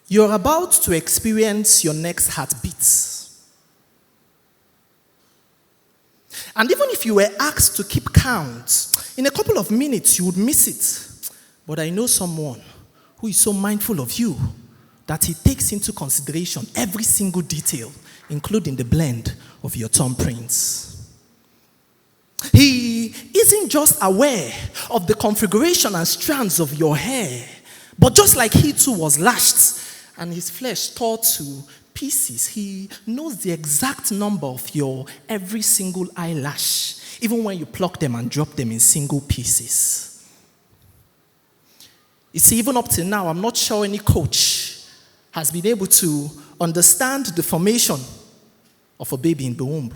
You're about to experience your next heartbeat. And even if you were asked to keep count, in a couple of minutes you would miss it. But I know someone who is so mindful of you that he takes into consideration every single detail, including the blend of your thumbprints. He isn't just aware of the configuration and strands of your hair, but just like he too was lashed and his flesh tore to pieces, he knows the exact number of your every single eyelash, even when you pluck them and drop them in single pieces. You see, even up to now, I'm not sure any coach has been able to understand the formation of a baby in the womb.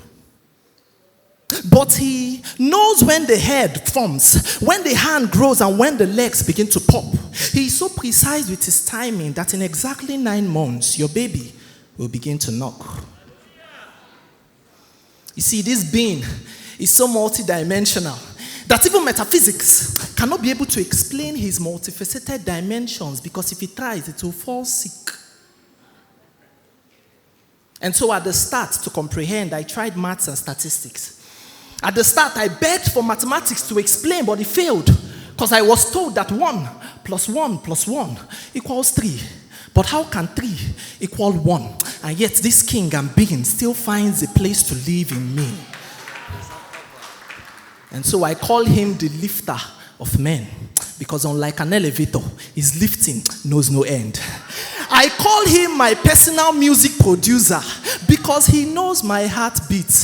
But he knows when the head forms, when the hand grows, and when the legs begin to pop. He is so precise with his timing that in exactly 9 months, your baby will begin to knock. You see, this being is so multidimensional that even metaphysics cannot be able to explain his multifaceted dimensions, because if it tries, it will fall sick. And so at the start, to comprehend, I tried maths and statistics. At the start, I begged for mathematics to explain, but it failed, because I was told that 1 plus 1 plus 1 equals 3. But how can 3 equal 1? And yet this king and being still finds a place to live in me. And so I call him the lifter of men, because unlike an elevator, his lifting knows no end. I call him my personal music producer, because he knows my heartbeats.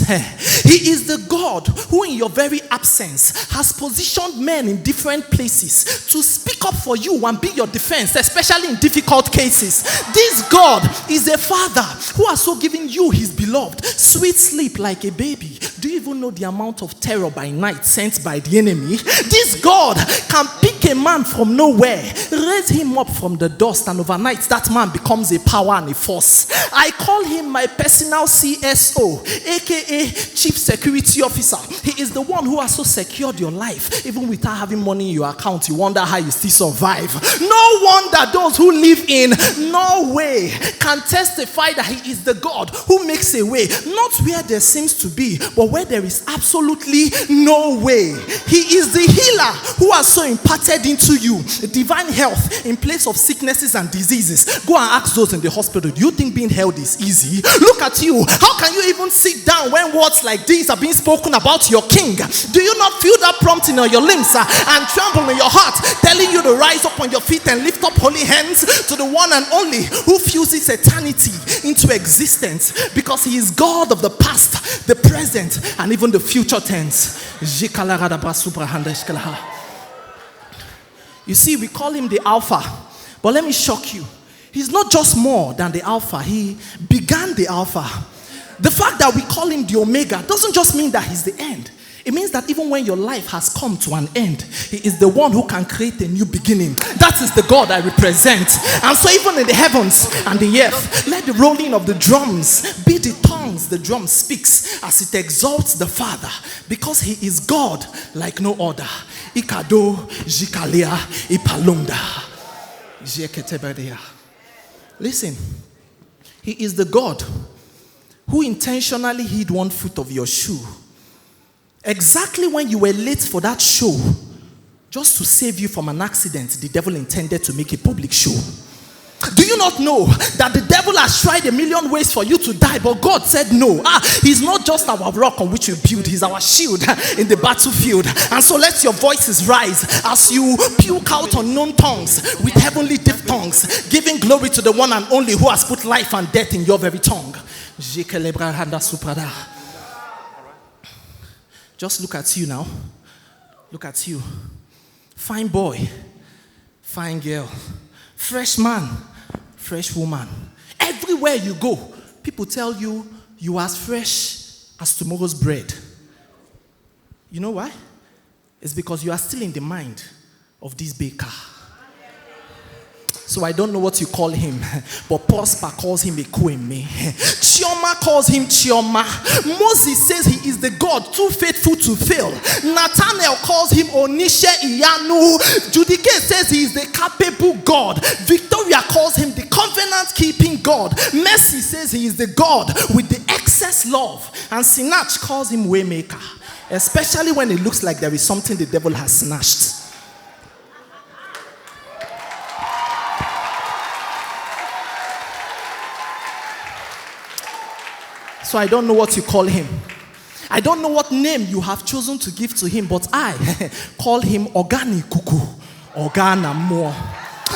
He is the God who in your very absence has positioned men in different places to speak up for you and be your defense, especially in difficult cases. This God is a father who has so given you his beloved sweet sleep like a baby. Do you even know the amount of terror by night sent by the enemy? This God can pick a man from nowhere, raise him up from the dust, and overnight that man becomes a power and a force. I call him my personal CSO, aka Chief Security Officer. He is the one who has so secured your life. Even without having money in your account, you wonder how you still survive. No wonder those who live in Norway can testify that he is the God who makes a way, not where there seems to be, but where there is absolutely no way. He is the healer who has so imparted into you divine health in place of sicknesses and diseases. Go and ask those in the hospital, do you think being healthy is easy? Look at you. How can you even sit down when words like these are being spoken about your king? Do you not feel that prompting on your limbs and tremble in your heart, telling you to rise up on your feet and lift up holy hands to the one and only who fuses eternity into existence, because he is God of the past, the present, and even the future tense. You see, we call him the Alpha, but let me shock you. He's not just more than the Alpha. He began the Alpha. The fact that we call him the Omega doesn't just mean that he's the end. It means that even when your life has come to an end, he is the one who can create a new beginning. That is the God I represent. And so even in the heavens and the earth, let the rolling of the drums be the tongues the drum speaks as it exalts the Father, because he is God like no other. Ikado, Jikalia, Ipalunda, Jeketebedia. Listen, he is the God who intentionally hid one foot of your shoe. Exactly when you were late for that show, just to save you from an accident, the devil intended to make a public show. Do you not know that the devil has tried 1,000,000 ways for you to die, but God said no? He's not just our rock on which we build, he's our shield in the battlefield. And so let your voices rise as you puke out unknown tongues with heavenly diphthongs, giving glory to the one and only who has put life and death in your very tongue. Just look at you now. Look at you. Fine boy, fine girl, fresh man, fresh woman. Everywhere you go, people tell you you are as fresh as tomorrow's bread. You know why? It's because you are still in the mind of this baker. So I don't know what you call him, but Prosper calls him Ekweme. Chioma calls him Chioma. Moses says he is the God too faithful to fail. Nathaniel calls him Onishe Iyanu. Judike says he is the capable God. Victoria calls him the covenant-keeping God. Mercy says he is the God with the excess love. And Sinach calls him Waymaker, especially when it looks like there is something the devil has snatched. So I don't know what you call him. I don't know what name you have chosen to give to him, but I call him Ogani Kuku, Ogana Mo.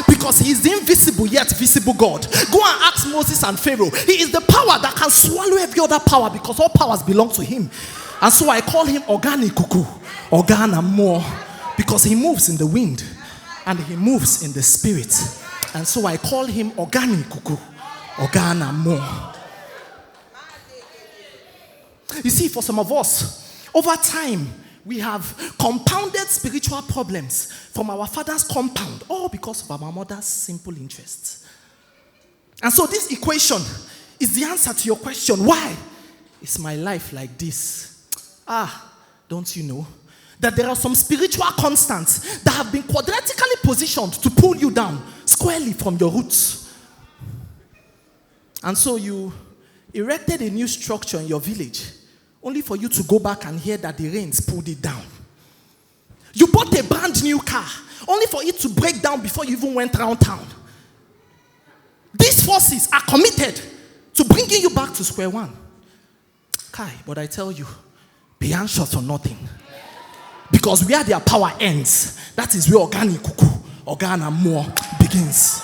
Because he is the invisible yet visible God. Go and ask Moses and Pharaoh. He is the power that can swallow every other power, because all powers belong to him. And so I call him Ogani Kuku, Ogana Mo, because he moves in the wind and he moves in the spirit. And so I call him Ogani Kuku, Ogana Mo. You see, for some of us, over time, we have compounded spiritual problems from our father's compound, all because of our mother's simple interests. And so this equation is the answer to your question, why is my life like this? Don't you know that there are some spiritual constants that have been quadratically positioned to pull you down squarely from your roots? And so you erected a new structure in your village, only for you to go back and hear that the rains pulled it down. You bought a brand new car, only for it to break down before you even went around town. These forces are committed to bringing you back to square one. Kai, but I tell you, be anxious for nothing. Because where their power ends, that is where Ogani Kuku, Ogana Mo begins.